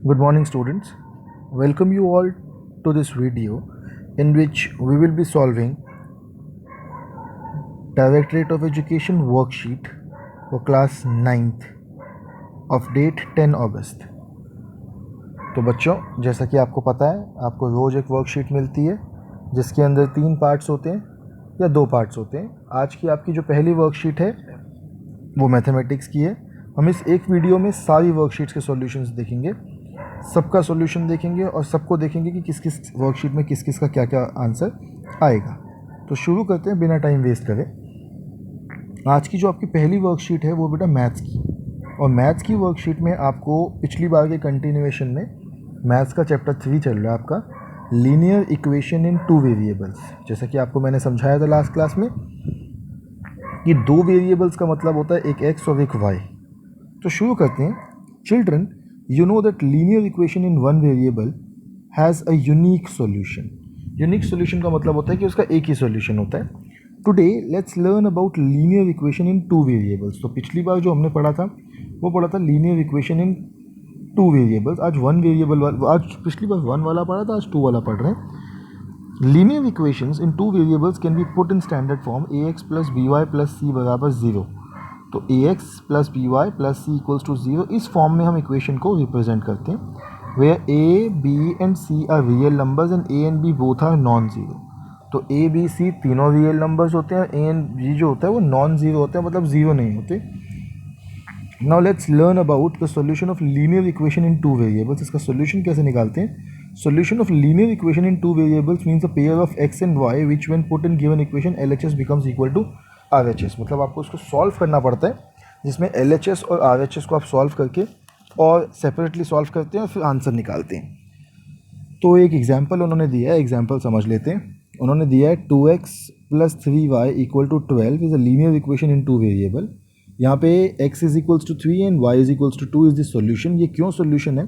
Good morning, students. Welcome you all to this video in which we will be solving Directorate of Education worksheet for class 9th of date 10 अगस्त। तो बच्चों, जैसा कि आपको पता है, आपको रोज़ एक वर्कशीट मिलती है जिसके अंदर 3 पार्ट्स होते हैं या 2 पार्ट्स होते हैं। आज की आपकी जो पहली वर्कशीट है वो मैथमेटिक्स की है। हम इस एक वीडियो में सारी वर्कशीट्स के सॉल्यूशंस देखेंगे, सबका सॉल्यूशन देखेंगे और सबको देखेंगे कि किस किस वर्कशीट में किस किस का क्या क्या आंसर आएगा। तो शुरू करते हैं बिना टाइम वेस्ट करे। आज की जो आपकी पहली वर्कशीट है वो बेटा मैथ्स की, और मैथ्स की वर्कशीट में आपको पिछली बार के कंटिन्यूएशन में मैथ्स का चैप्टर 3 चल रहा है आपका, लीनियर इक्वेशन इन 2 वेरिएबल्स। जैसा कि आपको मैंने समझाया था लास्ट क्लास में कि 2 वेरिएबल्स का मतलब होता है एक x और एक y। तो शुरू करते हैं। Children, you know that linear equation in one variable has a unique solution. Unique solution का मतलब होता है कि उसका एक ही solution होता है। Today let's learn about linear equation in 2 variables. तो पिछली बार जो हमने पढ़ा था वो पढ़ा था linear equation in 2 variables। आज 1 variable, आज पिछली बार 1 वाला पढ़ा था, आज 2 वाला पढ़ रहे हैं। Linear equations in 2 variables can be put in standard form ax plus by plus c बराबर 0। तो ax plus b y plus c equals to 0, इस फॉर्म में हम इक्वेशन को रिप्रेजेंट करते हैं where a, b and c are real numbers and a and b both are non zero. तो a, b, c तीनों रियल नंबर्स होते हैं, a एंड b जो होता है वो नॉन ज़ीरो होते हैं, मतलब ज़ीरो नहीं होते। Now let's learn about the solution of linear equation in 2 variables. इसका सॉल्यूशन कैसे निकालते हैं? Solution of linear equation in 2 variables means a pair of x and y which when put in given equation LHS becomes equal to RHS। मतलब आपको उसको solve करना पड़ता है, जिसमें LHS और RHS को आप सॉल्व करके और सेपरेटली सॉल्व करते हैं और फिर आंसर निकालते हैं। तो एक एग्जांपल उन्होंने दिया है, एग्जांपल समझ लेते हैं। उन्होंने दिया है 2x plus 3y equal to 12 is a linear equation in 2 variable. यहाँ पे x is equals to 3 and y is equals to 2 is the solution. ये क्यों सॉल्यूशन है?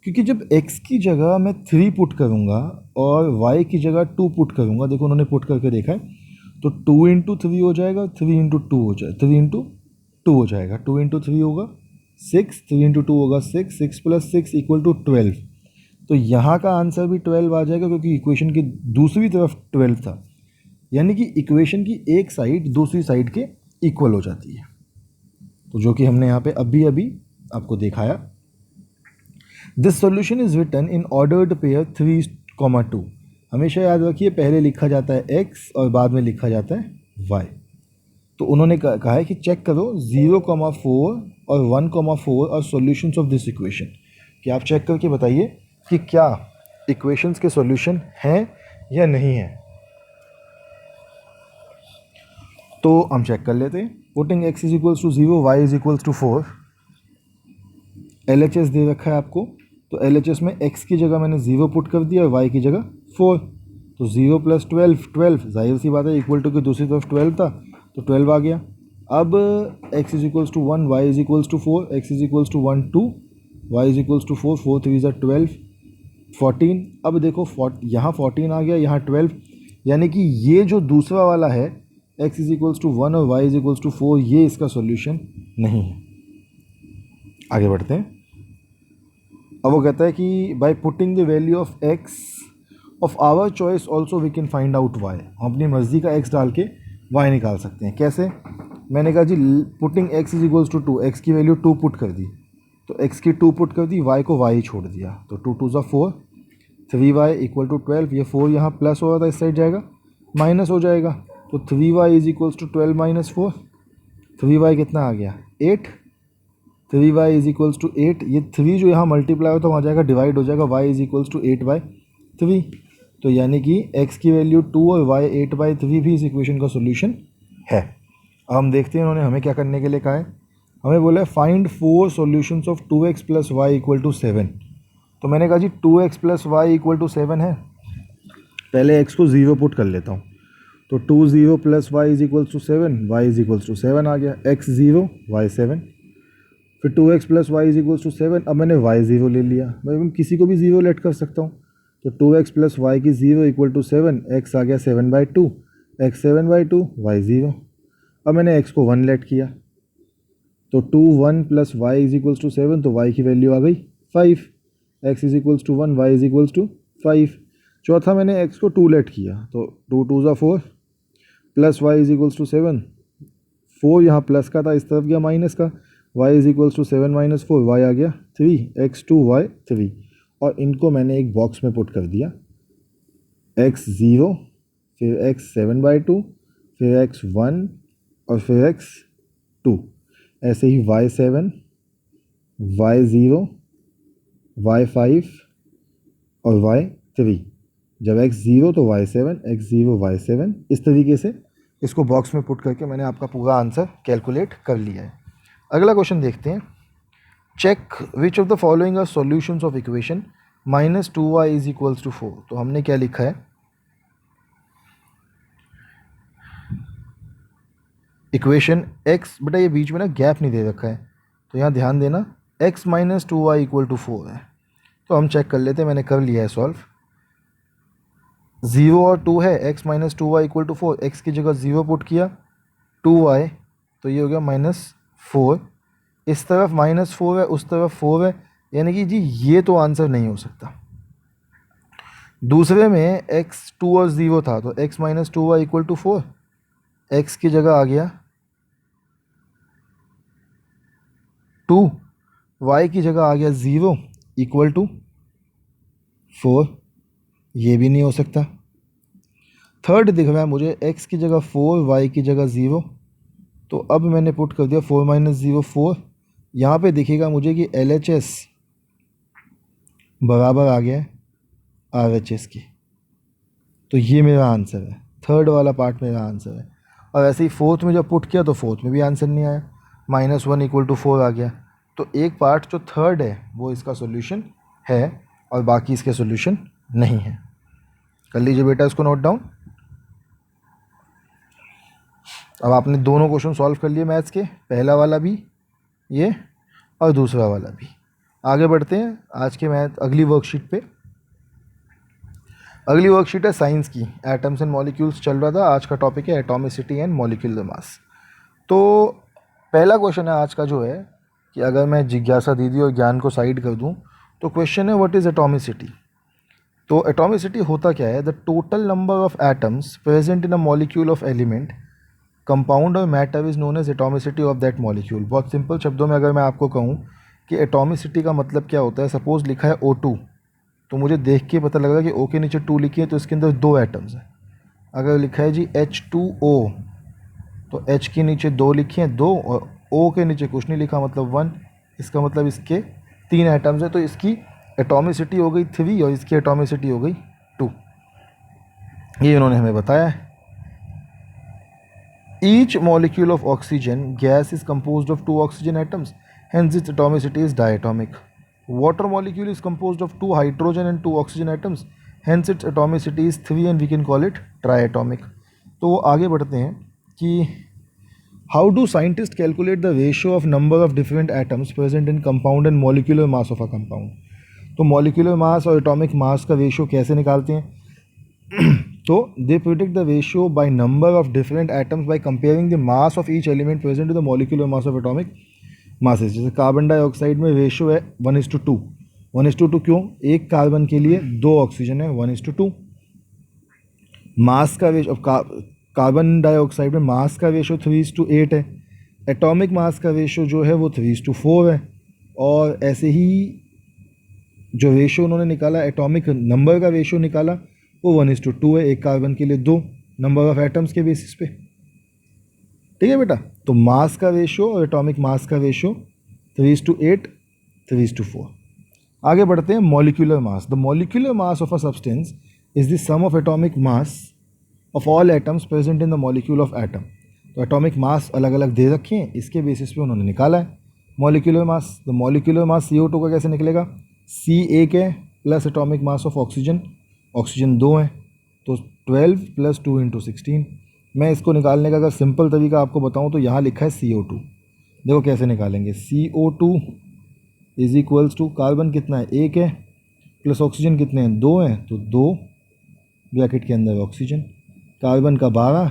क्योंकि जब x की जगह मैं 3 पुट करूँगा और y की जगह 2 पुट करूँगा, देखो उन्होंने पुट करके देखा है, तो 2 इंटू 3 हो जाएगा, 3 इंटू 2 हो जाएगा, 3 इंटू 2 हो जाएगा, 2 इंटू 3 होगा 6, 3 इंटू 2 होगा 6, 6 प्लस 6 इक्वल टू 12। तो यहाँ का आंसर भी 12 आ जाएगा क्योंकि इक्वेशन की दूसरी तरफ 12 था, यानी कि इक्वेशन की एक साइड दूसरी साइड के इक्वल हो जाती है। तो जो कि हमने यहाँ पे अभी आपको दिखाया। This solution is written in ordered pair 3, 2। हमेशा याद रखिए, पहले लिखा जाता है x और बाद में लिखा जाता है y। तो उन्होंने कहा है कि चेक करो 0,4 और 1,4 और सॉल्यूशंस ऑफ दिस इक्वेशन, कि आप चेक करके बताइए कि क्या इक्वेशंस के सॉल्यूशन हैं या नहीं है। तो हम चेक कर लेते हैं। Putting x is equals to 0, y is equals to 4। LHS दे रखा है आपको, तो LHS में x की जगह मैंने 0 पुट कर दिया और y की जगह 4। तो 0 प्लस 12, 12 जाहिर सी बात है इक्वल टू की दूसरी तरफ 12 था, तो 12 आ गया। अब x is equals to 1, y is equals to 4, x is equals to 1, 2, y is equals to 4, 4 3 ज़ा 12, 14। अब देखो यहाँ 14 आ गया, यहाँ 12, यानी कि ये जो दूसरा वाला है x इज इक्वल्स टू 1 और y इज इक्वल्स टू 4, ये इसका सॉल्यूशन नहीं है। आगे बढ़ते हैं। अब वो कहता है कि by putting the value of x of our choice also we can find out y। हम अपनी मर्जी का x डाल के y निकाल सकते हैं। कैसे? मैंने कहा जी putting x is equals to 2, x की वैल्यू 2 पुट कर दी, तो x की 2 पुट कर दी, y को y छोड़ दिया, तो 2 2 ज़ा 4, 3y इक्वल टू 12। ये 4 यहाँ प्लस हो रहा था, इस साइड जाएगा माइनस हो जाएगा, तो 3y is equals to 12 minus 4। 3y कितना आ गया? 8। 3y is equals to 8। ये 3 जो यहाँ मल्टीप्लाई होता है वहाँ जाएगा डिवाइड हो जाएगा, y इज इक्वल्स टू 8/3। तो यानी कि x की वैल्यू 2 और y 8/3 भी इस इक्वेशन का सॉल्यूशन है। अब हम देखते हैं उन्होंने हमें क्या करने के लिए कहा है। हमें बोला है find 4 solutions of 2x plus y equal to 7। तो मैंने कहा जी 2x plus y equal to 7 है, पहले x को 0 पुट कर लेता हूँ, तो 2 0 plus y is equals to 7, y is equals to 7 आ गया, x 0 y 7। फिर 2x plus y is equals to 7, अब मैंने y 0 ले लिया, मैं किसी को भी 0 लेट कर सकता हूँ, तो 2x प्लस वाई की 0 इक्वल टू 7, x आ गया 7/2, x 7/2, y 0। अब मैंने x को 1 लेट किया, तो 2 1 plus y is equals to 7, तो y की वैल्यू आ गई 5। x is equals to 1, y is equals to 5। चौथा मैंने x को 2 लेट किया तो 2 2 ज़ा 4 plus y is equals to 7। 4 यहाँ प्लस का था, इस तरफ गया माइनस का, y is equals to 7 minus 4, y आ गया 3, x 2 y 3। और इनको मैंने एक बॉक्स में पुट कर दिया, x 0, फिर x 7/2, फिर x 1 और फिर x 2। ऐसे ही y 7, y 0, y 5 और y 3। जब x 0 तो y 7, x 0 y 7। इस तरीके से इसको बॉक्स में पुट करके मैंने आपका पूरा आंसर कैलकुलेट कर लिया है। अगला क्वेश्चन देखते हैं। Check which of the following are solutions of equation -2y is equals to 4। तो हमने क्या लिखा है, इक्वेशन x, बेटा ये बीच में ना गैप नहीं दे रखा है तो यहाँ ध्यान देना, x - 2y इक्वल टू 4 है। तो हम चेक कर लेते हैं, मैंने कर लिया है सॉल्व। 0 और 2 है, x - 2y equal to 4, x की जगह 0 पुट किया, 2y तो ये हो गया -4। इस तरफ -4 है, उस तरफ 4 है, यानी कि जी ये तो आंसर नहीं हो सकता। दूसरे में x 2 और 0 था तो x - 2y equal to 4, x की जगह आ गया 2, y की जगह आ गया 0 इक्वल टू 4, ये भी नहीं हो सकता। थर्ड दिख रहा है मुझे, x की जगह 4, y की जगह 0, तो अब मैंने पुट कर दिया 4 - 0 4। यहाँ पे दिखेगा मुझे कि LHS बराबर आ गया है RHS की, तो ये मेरा आंसर है, थर्ड वाला पार्ट मेरा आंसर है। और ऐसे ही फोर्थ में जब पुट किया तो फोर्थ में भी आंसर नहीं आया, -1 इक्वल टू 4 आ गया। तो एक पार्ट जो थर्ड है वो इसका सॉल्यूशन है और बाकी इसके सॉल्यूशन नहीं है। कर लीजिए बेटा इसको नोट डाउन। अब आपने दोनों क्वेश्चन सॉल्व कर लिए मैथ्स के, पहला वाला भी ये और दूसरा वाला भी। आगे बढ़ते हैं आज के मैथ अगली वर्कशीट पे। अगली वर्कशीट है साइंस की, एटम्स एंड मॉलिक्यूल्स चल रहा था, आज का टॉपिक है एटॉमिसिटी एंड मॉलिक्यूलर मास। तो पहला क्वेश्चन है आज का जो है कि अगर मैं जिज्ञासा दीदी और ज्ञान को साइड कर दूं तो क्वेश्चन है व्हाट इज़ एटॉमिसिटी। तो एटॉमिसिटी होता क्या है, the total number of atoms present in a molecule of element compound और matter is known as atomicity of that molecule. बहुत सिंपल शब्दों में अगर मैं आपको कहूँ कि एटॉमिसिटी का मतलब क्या होता है, सपोज़ लिखा है O2, तो मुझे देख के पता लगा कि O के नीचे 2 लिखी है तो इसके अंदर 2 एटम्स हैं। अगर लिखा है जी H2O तो H के नीचे 2 लिखी हैं 2, और O के नीचे कुछ नहीं लिखा मतलब 1, इसका मतलब इसके 3 एटम्स हैं। तो इसकी एटॉमिसिटी हो गई 3 और इसकी एटॉमिसिटी हो गई 2। ये इन्होंने हमें बताया है। Each molecule of oxygen gas is composed of 2 oxygen atoms, hence its atomicity is diatomic. Water molecule is composed of 2 hydrogen and 2 oxygen atoms, hence its atomicity is 3 and we can call it triatomic. तो आगे बढ़ते हैं कि how do scientists calculate the ratio of number of different atoms present in compound and molecular mass of a compound. तो molecular mass और atomic mass का ratio कैसे निकालते हैं? तो they predict the ratio by number of different atoms by comparing the mass of each element present to the molecular mass of atomic masses. जैसे carbon dioxide में ratio है 1:2। 1:2 क्यों? एक कार्बन के लिए 2 ऑक्सीजन है, 1:2। मास का रेशियो, कार्बन डाइऑक्साइड में मास का रेशियो 3:8 है। एटॉमिक मास का रेशियो जो है वो 3:4 है। और ऐसे ही जो रेशियो उन्होंने निकाला, एटॉमिक नंबर का रेशियो निकाला, वो 1:2 है, एक कार्बन के लिए 2 नंबर ऑफ एटम्स के बेसिस पे। ठीक है बेटा, तो मास का रेशियो और एटॉमिक मास का रेशियो 3:8, 3:4। आगे बढ़ते हैं molecular mass. The molecular mass of a substance is the sum of atomic mass of all atoms present in the molecule of atom. तो एटॉमिक मास अलग अलग दे रखे हैं, इसके बेसिस पे उन्होंने निकाला है molecular mass. The molecular mass CO2 का कैसे निकलेगा, C एक है plus atomic mass of oxygen, oxygen 2 है तो 12 + 2 × 16। मैं इसको निकालने का अगर सिंपल तरीका आपको बताऊं तो यहाँ लिखा है CO2। देखो कैसे निकालेंगे, CO2 is equals to carbon कितना है, 1 है, प्लस ऑक्सीजन कितने हैं, 2 हैं, तो 2 ब्रैकेट के अंदर ऑक्सीजन, कार्बन का 12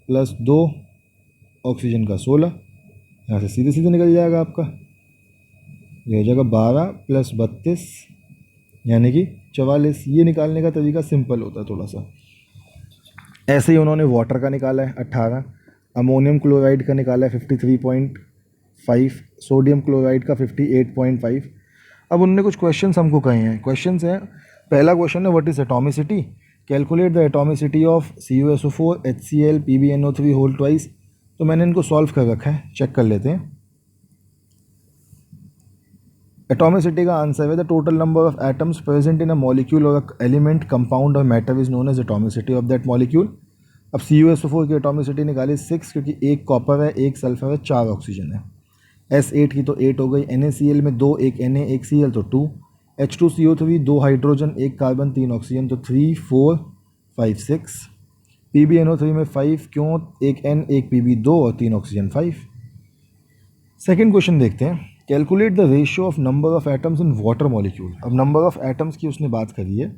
+ 2 ऑक्सीजन का 16। यहाँ से सीधे सीधे निकल जाएगा आपका, ये हो जाएगा 12 + 32 यानी कि 44। ये निकालने का तरीका सिंपल होता है थोड़ा सा। ऐसे ही उन्होंने वाटर का निकाला है 18, अमोनियम क्लोराइड का निकाला है 53.5, सोडियम क्लोराइड का 58.5। अब उनने कुछ क्वेश्चंस हमको कहे हैं। क्वेश्चंस हैं, पहला क्वेश्चन है what is atomicity, calculate the atomicity of CuSO4 HCl PbNO3 whole twice. तो मैंने इनको सॉल्व कर रखा है, चेक कर लेते हैं। एटॉमिसिटी का आंसर है the total number of atoms present in a molecule और एलिमेंट कंपाउंड और matter is known as atomicity of that molecule. अब CuSO4 की एटॉमिसिटी निकाली 6, क्योंकि एक कॉपर है, एक सल्फर है, 4 ऑक्सीजन है। S8 की तो 8 हो गई। NaCl में 2, एक Na एक Cl तो 2। H2CO3 2 हाइड्रोजन, एक कार्बन, 3 ऑक्सीजन तो 3 4 5 6। PbNO3 में 5, क्यों, एक N एक Pb 2 और 3 ऑक्सीजन 5। सेकेंड क्वेश्चन देखते हैं, calculate the ratio of number of atoms in water molecule. अब नंबर ऑफ एटम्स की उसने बात करी है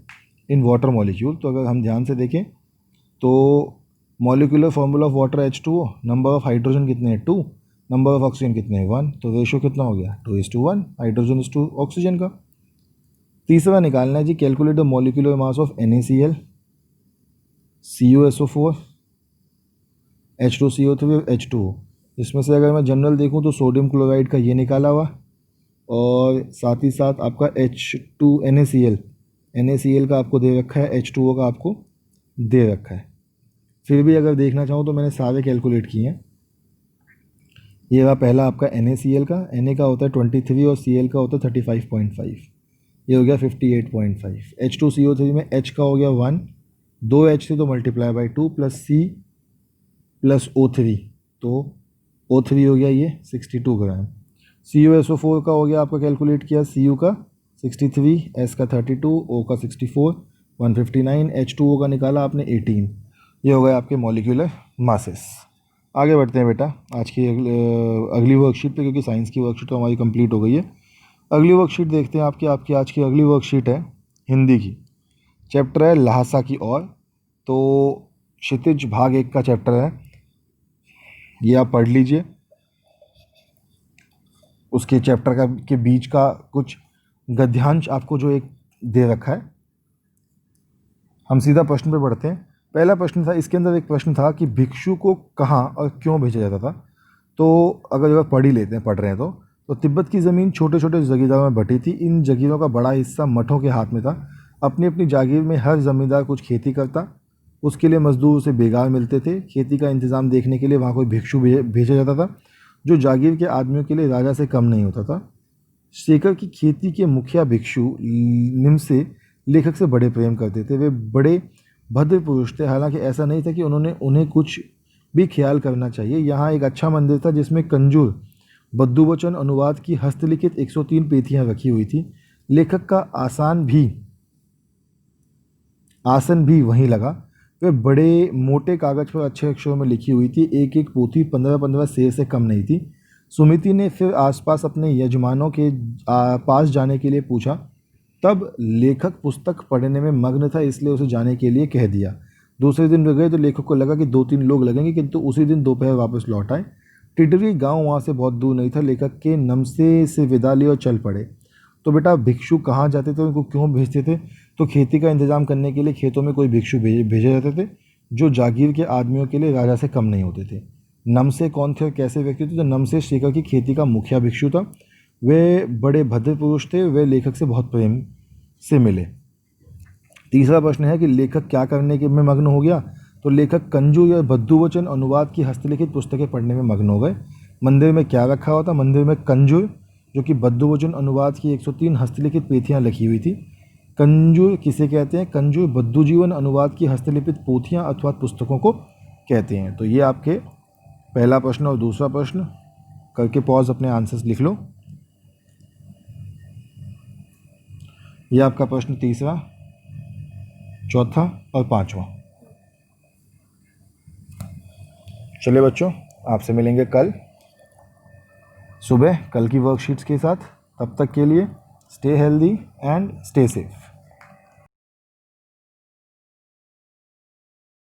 इन वाटर मॉलिक्यूल, तो अगर हम ध्यान से देखें तो molecular formula of water H2O, number of hydrogen कितने हैं 2, नंबर ऑफ ऑक्सीजन कितने हैं 1, तो रेशियो कितना हो गया 2:1, हाइड्रोजन इज टू ऑक्सीजन का। तीसरा निकालना है जी, calculate the molecular mass of NaCl, CuSO4, H2CO3 H2O। इसमें से अगर मैं जनरल देखूं तो सोडियम क्लोराइड का ये निकाला हुआ, और साथ ही साथ आपका NaCl का आपको दे रखा है, H2O का आपको दे रखा है। फिर भी अगर देखना चाहूँ तो मैंने सारे कैलकुलेट किए हैं। ये रहा पहला आपका NaCl का, Na का होता है 23 और Cl का होता है 35.5, ये हो गया 58.5। H2CO3 में H का हो गया 1, 2 H थे तो multiply by 2 plus C plus O3, तो O3 हो गया ये 62 ग्राम। CuSO4 का हो गया आपका कैलकुलेट किया, Cu का 63, S का 32, O का 64, 159, H2O का निकाला आपने 18। ये हो गए आपके मॉलिक्यूलर मासेस। आगे बढ़ते हैं बेटा आज की अगली वर्कशीट पे, क्योंकि साइंस की वर्कशीट तो हमारी कंप्लीट हो गई है। अगली वर्कशीट देखते हैं आपकी आज की अगली वर्कशीट है हिंदी की, चैप्टर है ल्हासा की ओर। तो क्षितिज भाग 1 का चैप्टर है, ये आप पढ़ लीजिए। उसके चैप्टर का के बीच का कुछ गद्यांश आपको जो एक दे रखा है। हम सीधा प्रश्न पे बढ़ते हैं। पहला प्रश्न था, इसके अंदर एक प्रश्न था कि भिक्षु को कहाँ और क्यों भेजा जाता था। तो अगर पढ़ ही लेते हैं, पढ़ रहे हैं तो तिब्बत की ज़मीन छोटे छोटे जगीरदारों में बटी थी। इन जगीरों का बड़ा हिस्सा मठों के हाथ में था। अपनी अपनी जागीर में हर जमींदार कुछ खेती करता, उसके लिए मजदूर उसे बेगार मिलते थे। खेती का इंतज़ाम देखने के लिए वहाँ कोई भिक्षु भेजा जाता था, जो जागीर के आदमियों के लिए राजा से कम नहीं होता था। शेखर की खेती के मुखिया भिक्षु निमसे लेखक से बड़े प्रेम करते थे। वे बड़े भद्र पुरुष थे, हालांकि ऐसा नहीं था कि उन्हें कुछ भी ख्याल करना चाहिए। यहाँ एक अच्छा मंदिर था जिसमें कंजूर बद्दुवचन अनुवाद की हस्तलिखित 103 पेथियाँ रखी हुई थी। लेखक का आसन भी वहीं लगा। वे बड़े मोटे कागज पर अच्छे अक्षरों में लिखी हुई थी। एक एक पोथी 15-15 सेर से कम नहीं थी। सुमिति ने फिर आसपास अपने यजमानों के पास जाने के लिए पूछा। तब लेखक पुस्तक पढ़ने में मग्न था, इसलिए उसे जाने के लिए कह दिया। दूसरे दिन वे गए तो लेखक को लगा कि 2-3 लोग लगेंगे, किंतु उसी दिन दोपहर वापस लौट आए। टिडरी गांव वहाँ से बहुत दूर नहीं था। लेखक के नमसे से विदा ली और चल पड़े। तो बेटा भिक्षु कहाँ जाते थे, उनको क्यों भेजते थे? तो खेती का इंतजाम करने के लिए खेतों में कोई भिक्षु भेजे जाते थे, जो जागीर के आदमियों के लिए राजा से कम नहीं होते थे। नमसे कौन थे और कैसे व्यक्ति थे? तो नमसे शेखर की खेती का मुखिया भिक्षु था। वे बड़े भद्र पुरुष थे। वे लेखक से बहुत प्रेम से मिले। तीसरा प्रश्न है कि लेखक क्या करने के में मग्न हो गया। तो लेखक कंजू या बद्दुवचन अनुवाद की हस्तलिखित पुस्तकें पढ़ने में मग्न हो गए। मंदिर में क्या रखा हुआ था? मंदिर में कंजूर, जो कि बद्दुवचन अनुवाद की 103 हस्तलिखित पेथियाँ लिखी हुई थी। कंजूर किसे कहते हैं? कंजूर बद्दुजीवन अनुवाद की हस्तलिखित पोथियाँ अथवा पुस्तकों को कहते हैं। तो ये आपके पहला प्रश्न और दूसरा प्रश्न करके पॉज अपने आंसर्स लिख लो। ये आपका प्रश्न तीसरा, चौथा और पांचवा। चलिए बच्चों, आपसे मिलेंगे कल सुबह कल की वर्कशीट्स के साथ। तब तक के लिए stay healthy and stay safe.